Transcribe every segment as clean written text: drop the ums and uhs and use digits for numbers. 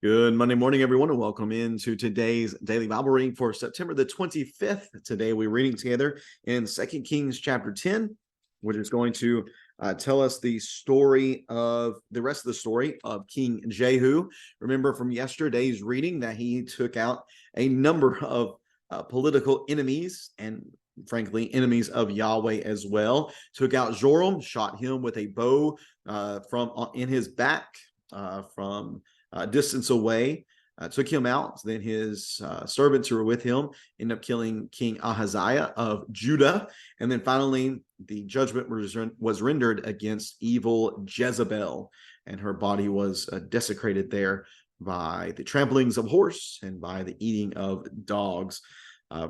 Good Monday morning, everyone, and welcome into today's daily Bible reading for September the 25th. Today, we're reading together in 2 Kings chapter 10, which is going to tell us the rest of the story of King Jehu. Remember from yesterday's reading that he took out a number of political enemies and frankly, enemies of Yahweh as well. Took out Joram, shot him with a bow in his back from distance away, took him out. Then his servants who were with him ended up killing King Ahaziah of Judah. And then finally, the judgment was rendered against evil Jezebel, and her body was desecrated there by the tramplings of horse and by the eating of dogs.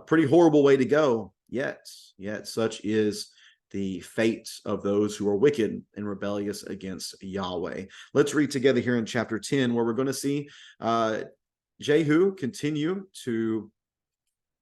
Pretty horrible way to go, yet such is the fate of those who are wicked and rebellious against Yahweh. Let's read together here in chapter 10, where we're going to see Jehu continue to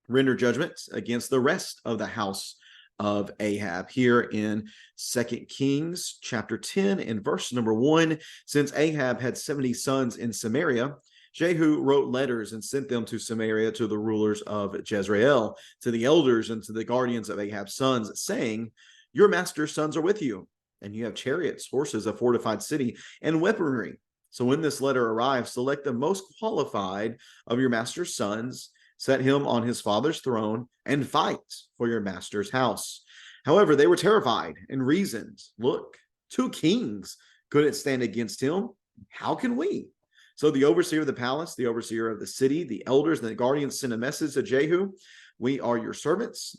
render judgment against the rest of the house of Ahab. Here in 2 Kings chapter 10 and verse number 1, since Ahab had 70 sons in Samaria, Jehu wrote letters and sent them to Samaria to the rulers of Jezreel, to the elders and to the guardians of Ahab's sons, saying, your master's sons are with you, and you have chariots, horses, a fortified city, and weaponry. So when this letter arrives, select the most qualified of your master's sons, set him on his father's throne, and fight for your master's house. However, they were terrified and reasoned, look, 2 kings couldn't stand against him. How can we? So the overseer of the palace, the overseer of the city, the elders, and the guardians sent a message to Jehu. We are your servants,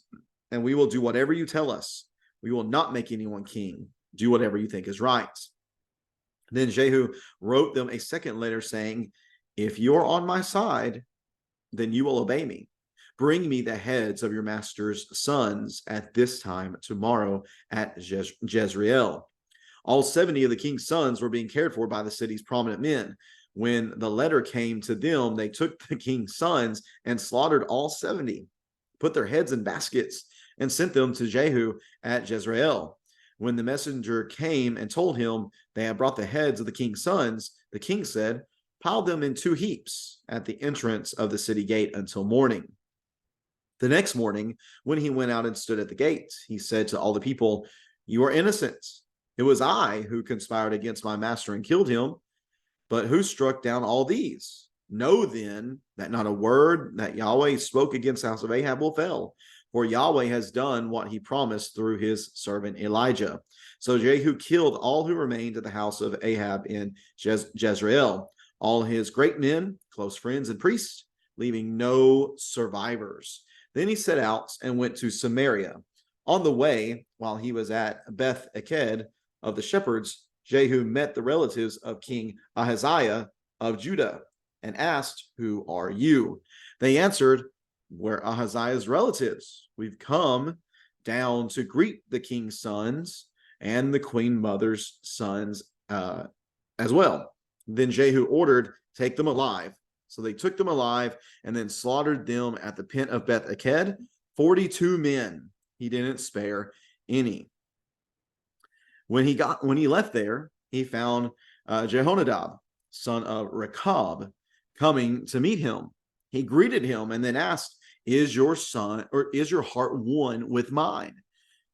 and we will do whatever you tell us. We will not make anyone king. Do whatever you think is right. Then Jehu wrote them a second letter saying, if you're on my side, then you will obey me. Bring me the heads of your master's sons at this time tomorrow at Jezreel. All 70 of the king's sons were being cared for by the city's prominent men. When the letter came to them, they took the king's sons and slaughtered all 70, put their heads in baskets, and sent them to Jehu at Jezreel. When the messenger came and told him they had brought the heads of the king's sons, the king said, pile them in 2 heaps at the entrance of the city gate until morning. The next morning, when he went out and stood at the gate, he said to all the people, you are innocent. It was I who conspired against my master and killed him. But who struck down all these? Know then that not a word that Yahweh spoke against the house of Ahab will fail. For Yahweh has done what he promised through his servant Elijah. So Jehu killed all who remained at the house of Ahab in Jezreel, all his great men, close friends, and priests, leaving no survivors. Then he set out and went to Samaria. On the way, while he was at Beth Eked of the shepherds, Jehu met the relatives of King Ahaziah of Judah and asked, who are you? They answered, we're Ahaziah's relatives. We've come down to greet the king's sons and the queen mother's sons as well. Then Jehu ordered, take them alive. So they took them alive and then slaughtered them at the pit of Beth Eked, 42 men. He didn't spare any. When he left there, he found Jehonadab, son of Rechab, coming to meet him. He greeted him and then asked, is your son or is your heart one with mine?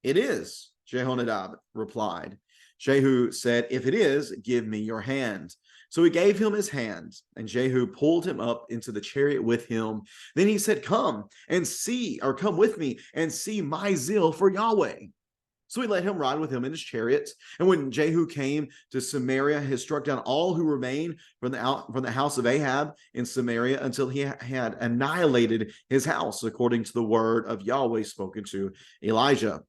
It is, Jehonadab replied. Jehu said, if it is, give me your hand. So he gave him his hand, and Jehu pulled him up into the chariot with him. Then he said, come with me and see my zeal for Yahweh. So he let him ride with him in his chariot. And when Jehu came to Samaria, he struck down all who remained from the house of Ahab in Samaria until he had annihilated his house, according to the word of Yahweh spoken to Elijah.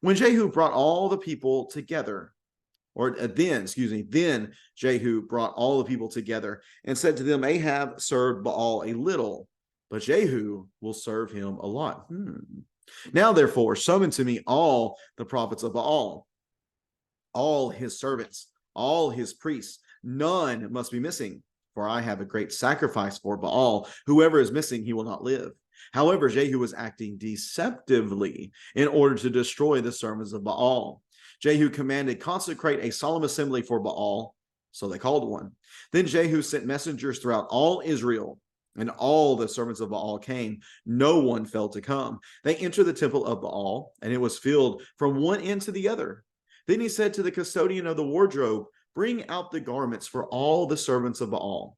When Jehu brought all the people together, then Jehu brought all the people together and said to them, Ahab served Baal a little, but Jehu will serve him a lot. Now, therefore, summon to me all the prophets of Baal, all his servants, all his priests. None must be missing, for I have a great sacrifice for Baal. Whoever is missing, he will not live. However, Jehu was acting deceptively in order to destroy the servants of Baal. Jehu commanded, consecrate a solemn assembly for Baal. So they called one. Then Jehu sent messengers throughout all Israel, and all the servants of Baal came. No one failed to come. They entered the temple of Baal, and it was filled from one end to the other. Then he said to the custodian of the wardrobe, "Bring out the garments for all the servants of Baal."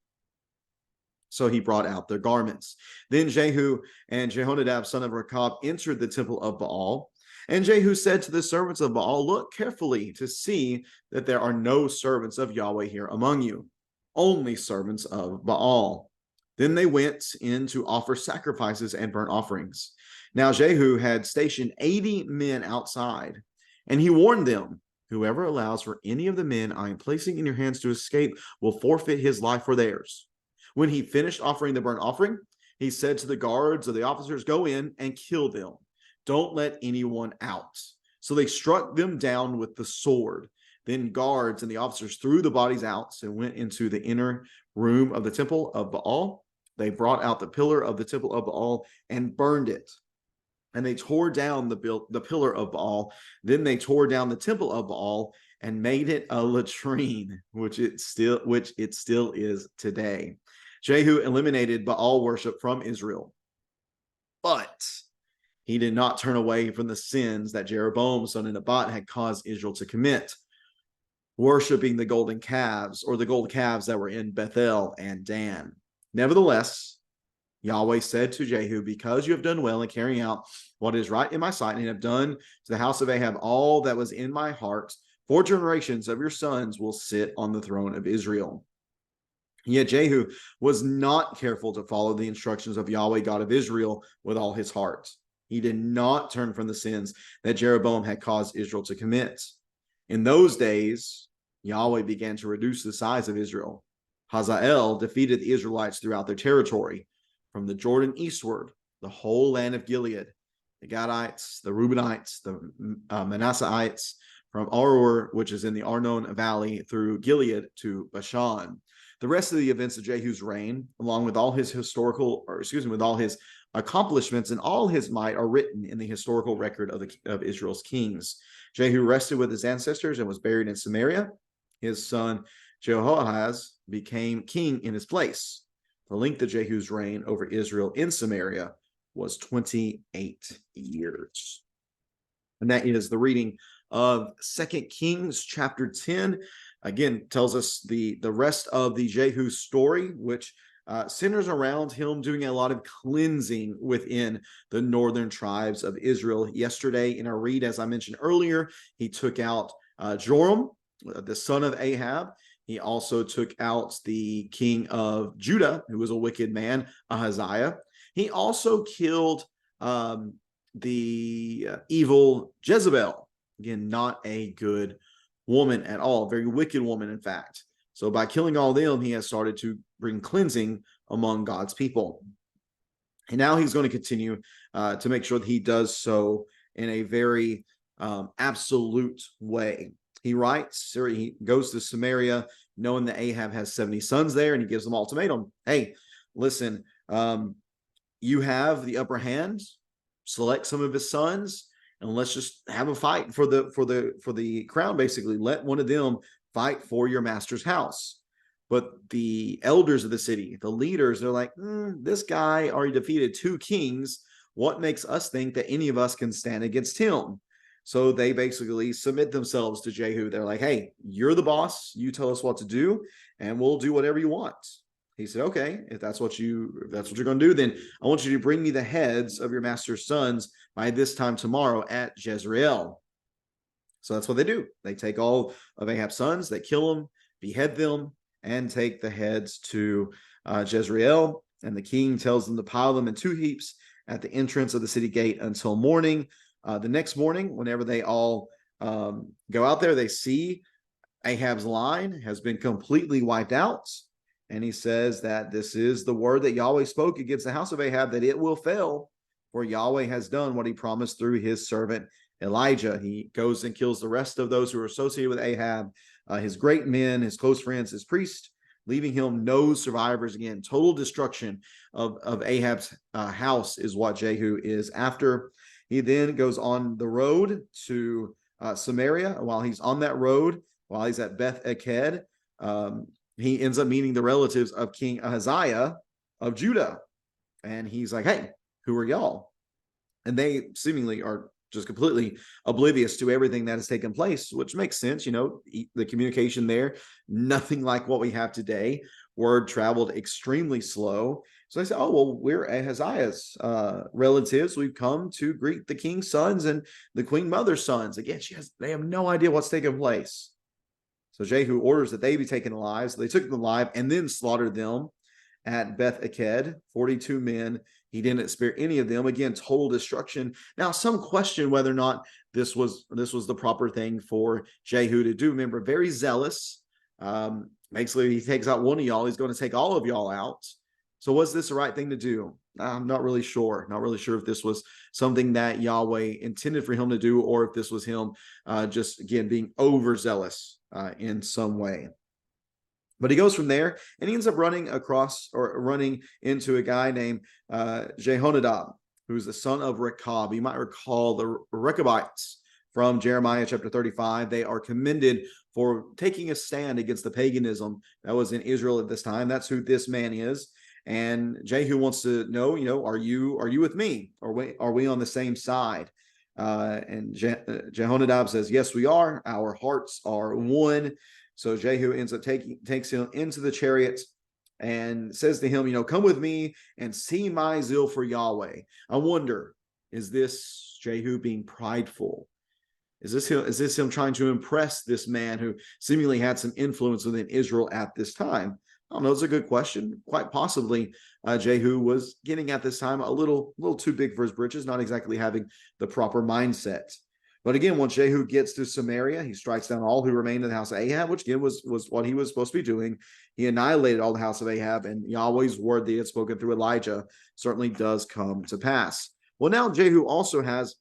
So he brought out their garments. Then Jehu and Jehonadab, son of Rechab, entered the temple of Baal. And Jehu said to the servants of Baal, "Look carefully to see that there are no servants of Yahweh here among you, only servants of Baal." Then they went in to offer sacrifices and burnt offerings. Now Jehu had stationed 80 men outside, and he warned them, "Whoever allows for any of the men I am placing in your hands to escape will forfeit his life for theirs." When he finished offering the burnt offering, he said to the guards of the officers, "Go in and kill them. Don't let anyone out." So they struck them down with the sword. Then guards and the officers threw the bodies out and went into the inner room of the temple of Baal. They brought out the pillar of the temple of Baal and burned it. And they tore down the pillar of Baal. Then they tore down the temple of Baal and made it a latrine, which it still is today. Jehu eliminated Baal worship from Israel, but he did not turn away from the sins that Jeroboam, son of Nebat, had caused Israel to commit, worshiping the golden calves, or the gold calves that were in Bethel and Dan. Nevertheless, Yahweh said to Jehu, "Because you have done well in carrying out what is right in my sight, and have done to the house of Ahab all that was in my heart, 4 generations of your sons will sit on the throne of Israel." Yet Jehu was not careful to follow the instructions of Yahweh, God of Israel, with all his heart. He did not turn from the sins that Jeroboam had caused Israel to commit. In those days, Yahweh began to reduce the size of Israel. Hazael defeated the Israelites throughout their territory, from the Jordan eastward, the whole land of Gilead, the Gadites, the Reubenites, the Manasseites, from Aroer, which is in the Arnon Valley, through Gilead to Bashan. The rest of the events of Jehu's reign, along with all his with all his accomplishments and all his might, are written in the historical record of Israel's kings. Jehu rested with his ancestors and was buried in Samaria. His son Jehoahaz became king in his place. The length of Jehu's reign over Israel in Samaria was 28 years. And that is the reading of 2 Kings chapter 10. Again, tells us the rest of the Jehu story, which centers around him doing a lot of cleansing within the northern tribes of Israel. Yesterday in our read, as I mentioned earlier, he took out Joram, the son of Ahab. He also took out the king of Judah, who was a wicked man, Ahaziah. He also killed the evil Jezebel. Again, not a good woman at all, very wicked woman, in fact. So by killing all them, he has started to bring cleansing among God's people. And now he's going to continue to make sure that he does so in a very absolute way. He writes, or he goes to Samaria, knowing that Ahab has 70 sons there, and he gives them an ultimatum. Hey, listen, you have the upper hand. Select some of his sons, and let's just have a fight for the crown. Basically, let one of them fight for your master's house. But the elders of the city, the leaders, they're like, this guy already defeated 2 kings. What makes us think that any of us can stand against him? So they basically submit themselves to Jehu. They're like, hey, you're the boss. You tell us what to do, and we'll do whatever you want. He said, okay, if that's what you're going to do, then I want you to bring me the heads of your master's sons by this time tomorrow at Jezreel. So that's what they do. They take all of Ahab's sons, they kill them, behead them, and take the heads to Jezreel. And the king tells them to pile them in 2 heaps at the entrance of the city gate until morning. The next morning, whenever they all go out there, they see Ahab's line has been completely wiped out. And he says that this is the word that Yahweh spoke against the house of Ahab, that it will fail, for Yahweh has done what he promised through his servant Elijah. He goes and kills the rest of those who are associated with Ahab, his great men, his close friends, his priests, leaving him no survivors. Again, total destruction of Ahab's house is what Jehu is after. He then goes on the road to Samaria. While he's on that road, while he's at Beth Eked, he ends up meeting the relatives of King Ahaziah of Judah. And he's like, hey, who are y'all? And they seemingly are just completely oblivious to everything that has taken place, which makes sense. The communication there, nothing like what we have today. Word traveled extremely slow. So they say, oh, well, we're Ahaziah's relatives. We've come to greet the king's sons and the queen mother's sons. Again, they have no idea what's taking place. So Jehu orders that they be taken alive. So they took them alive and then slaughtered them at Beth Eked, 42 men. He didn't spare any of them. Again, total destruction. Now, some question whether or not this was the proper thing for Jehu to do. Remember, very zealous. Basically, he takes out one of y'all. He's going to take all of y'all out. So was this the right thing to do? I'm not really sure. Not really sure if this was something that Yahweh intended for him to do, or if this was him just, again, being overzealous in some way. But he goes from there, and he ends up running into a guy named Jehonadab, who's the son of Rechab. You might recall the Rechabites from Jeremiah chapter 35. They are commended for taking a stand against the paganism that was in Israel at this time. That's who this man is. And Jehu wants to know, are you with me? Are we on the same side? And Jehonadab says, yes, we are. Our hearts are one. So Jehu ends up takes him into the chariots and says to him, come with me and see my zeal for Yahweh. I wonder, is this Jehu being prideful? Is this him trying to impress this man who seemingly had some influence within Israel at this time? I don't know. It's a good question. Quite possibly, Jehu was getting at this time a little too big for his britches, not exactly having the proper mindset. But again, once Jehu gets to Samaria, he strikes down all who remained in the house of Ahab, which again was what he was supposed to be doing. He annihilated all the house of Ahab, and Yahweh's word that he had spoken through Elijah certainly does come to pass. Well, now Jehu also has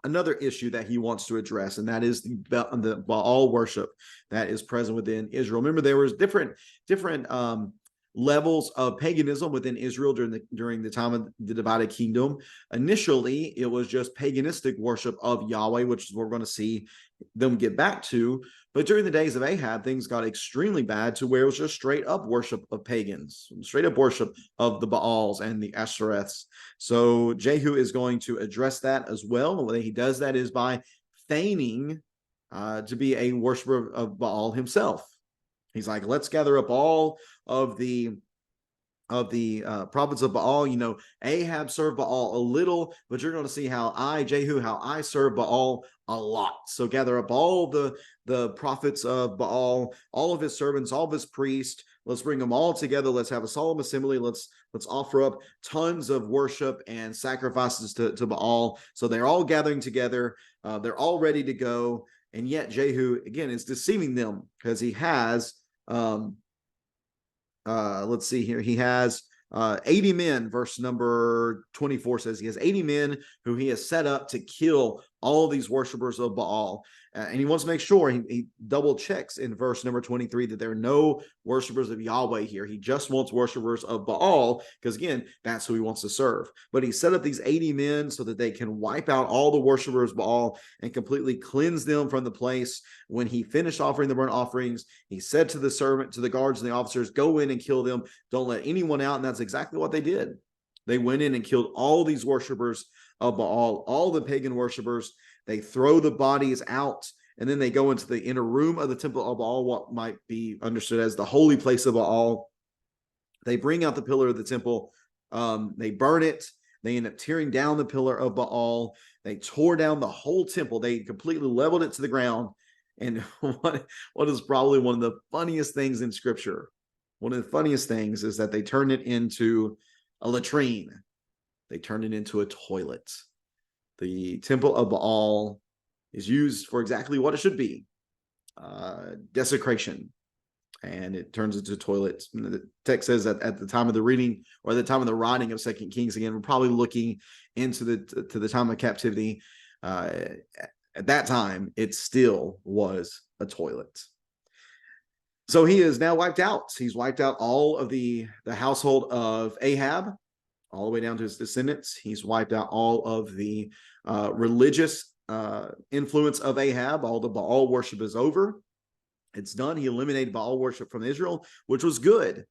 another issue that he wants to address, and that is the Baal worship that is present within Israel. Remember, there was different levels of paganism within Israel during the time of the divided kingdom. Initially, it was just paganistic worship of Yahweh, which is what we're going to see them get back to. But during the days of Ahab, things got extremely bad to where it was just straight up worship of pagans, straight up worship of the Baals and the Ashereths. So Jehu is going to address that as well. And the way he does that is by feigning to be a worshiper of Baal himself. He's like, let's gather up all of the prophets of Baal. Ahab served Baal a little, but you're going to see how I serve Baal a lot. So gather up all the prophets of Baal, all of his servants, all of his priests. Let's bring them all together. Let's have a solemn assembly. Let's offer up tons of worship and sacrifices to Baal. So they're all gathering together. They're all ready to go. And yet Jehu, again, is deceiving them because he has, let's see here, he has 80 men. Verse number 24 says he has 80 men who he has set up to kill all these worshipers of Baal. And he wants to make sure he double checks in verse number 23 that there are no worshipers of Yahweh here. He just wants worshipers of Baal because, again, that's who he wants to serve. But he set up these 80 men so that they can wipe out all the worshipers of Baal and completely cleanse them from the place. When he finished offering the burnt offerings, he said to the guards and the officers, go in and kill them. Don't let anyone out. And that's exactly what they did. They went in and killed all these worshipers of Baal, all the pagan worshipers. They throw the bodies out, and then they go into the inner room of the temple of Baal, what might be understood as the holy place of Baal. They bring out the pillar of the temple. They burn it. They end up tearing down the pillar of Baal. They tore down the whole temple. They completely leveled it to the ground. And what is probably one of the funniest things in Scripture, one of the funniest things is that they turned it into a latrine. They turned it into a toilet. The temple of Baal is used for exactly what it should be, desecration, and it turns into toilets. And the text says that at the time of the reading, or at the time of the writing of 2 Kings, again, we're probably looking into the time of captivity. At that time, it still was a toilet. So he is now wiped out. He's wiped out all of the household of Ahab, all the way down to his descendants. He's wiped out all of the religious influence of Ahab. All the Baal worship is over. It's done. He eliminated Baal worship from Israel, which was good.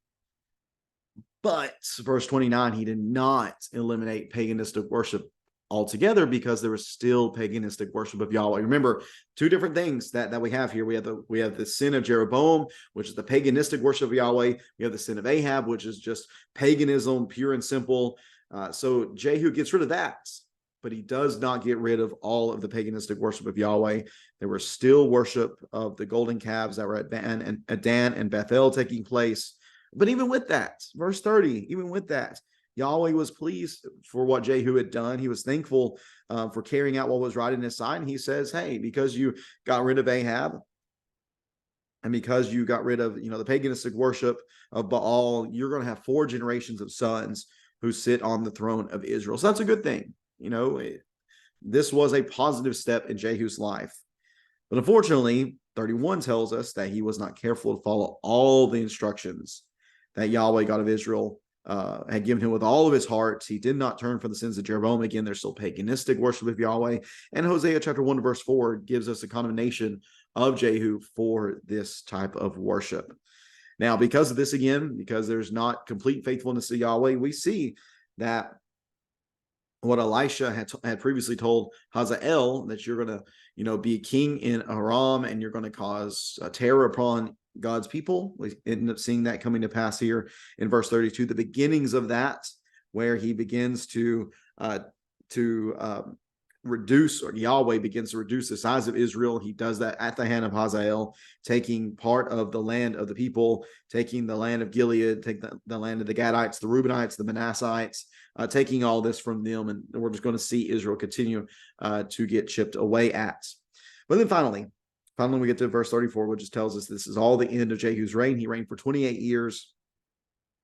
But verse 29, he did not eliminate paganistic worship altogether, because there was still paganistic worship of Yahweh. Remember, two different things that we have here. We have the sin of Jeroboam, which is the paganistic worship of Yahweh. We have the sin of Ahab, which is just paganism, pure and simple. So Jehu gets rid of that, but he does not get rid of all of the paganistic worship of Yahweh. There were still worship of the golden calves that were at Dan and Bethel taking place. But even with that, verse 30, even with that, Yahweh was pleased for what Jehu had done. He was thankful for carrying out what was right in his sight. And he says, hey, because you got rid of Ahab, and because you got rid of, the paganistic worship of Baal, you're going to have 4 generations of sons who sit on the throne of Israel. So that's a good thing. This was a positive step in Jehu's life. But unfortunately, 31 tells us that he was not careful to follow all the instructions that Yahweh, God of Israel, had given him with all of his heart. He did not turn from the sins of Jeroboam. Again, there's still paganistic worship of Yahweh. And Hosea chapter 1 verse 4 gives us a condemnation of Jehu for this type of worship. Now, because of this, again, because there's not complete faithfulness to Yahweh, we see that what Elisha had previously told Hazael, that you're going to, be a king in Aram, and you're going to cause terror upon God's people. We end up seeing that coming to pass here in verse 32, the beginnings of that, where he begins to reduce, or Yahweh begins to reduce the size of Israel. He does that at the hand of Hazael, taking part of the land of the people, taking the land of Gilead, take the land of the Gadites, the Reubenites, the Manassites, taking all this from them. And we're just going to see Israel continue to get chipped away at. But then finally, we get to verse 34, which just tells us this is all the end of Jehu's reign. He reigned for 28 years.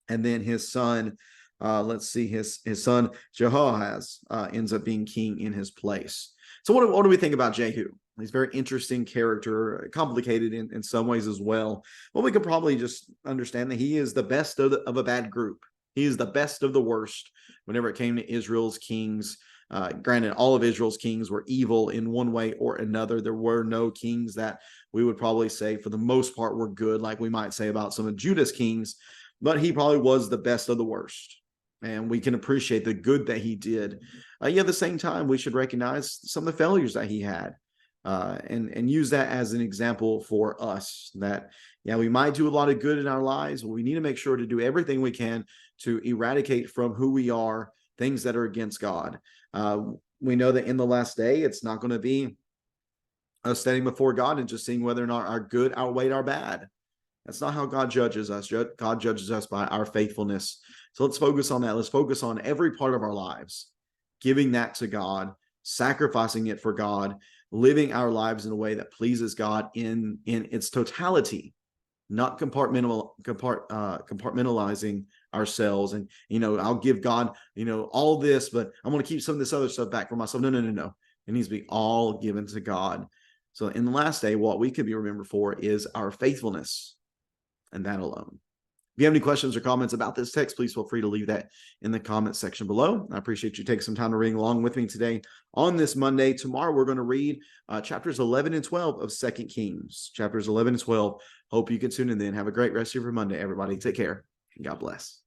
And then his son, his son Jehoahaz ends up being king in his place. So what do we think about Jehu? He's a very interesting character, complicated in some ways as well. Well, we could probably just understand that he is the best of a bad group. He is the best of the worst whenever it came to Israel's kings. Granted, all of Israel's kings were evil in one way or another. There were no kings that we would probably say, for the most part, were good, like we might say about some of Judah's kings. But he probably was the best of the worst. And we can appreciate the good that he did. Yet at the same time, we should recognize some of the failures that he had, and use that as an example for us. That, we might do a lot of good in our lives, but we need to make sure to do everything we can to eradicate from who we are things that are against God. We know that in the last day, it's not going to be us standing before God and just seeing whether or not our good outweighed our bad. That's not how God judges us. God judges us by our faithfulness. So let's focus on that. Let's focus on every part of our lives, giving that to God, sacrificing it for God, living our lives in a way that pleases God in its totality, not compartmentalizing ourselves. And, I'll give God, all this, but I'm going to keep some of this other stuff back for myself. No. It needs to be all given to God. So in the last day, what we could be remembered for is our faithfulness, and that alone. If you have any questions or comments about this text, please feel free to leave that in the comment section below. I appreciate you taking some time to read along with me today on this Monday. Tomorrow, we're going to read chapters 11 and 12 of 2 Kings. Chapters 11 and 12. Hope you can tune in then. Have a great rest of your Monday, everybody. Take care. God bless.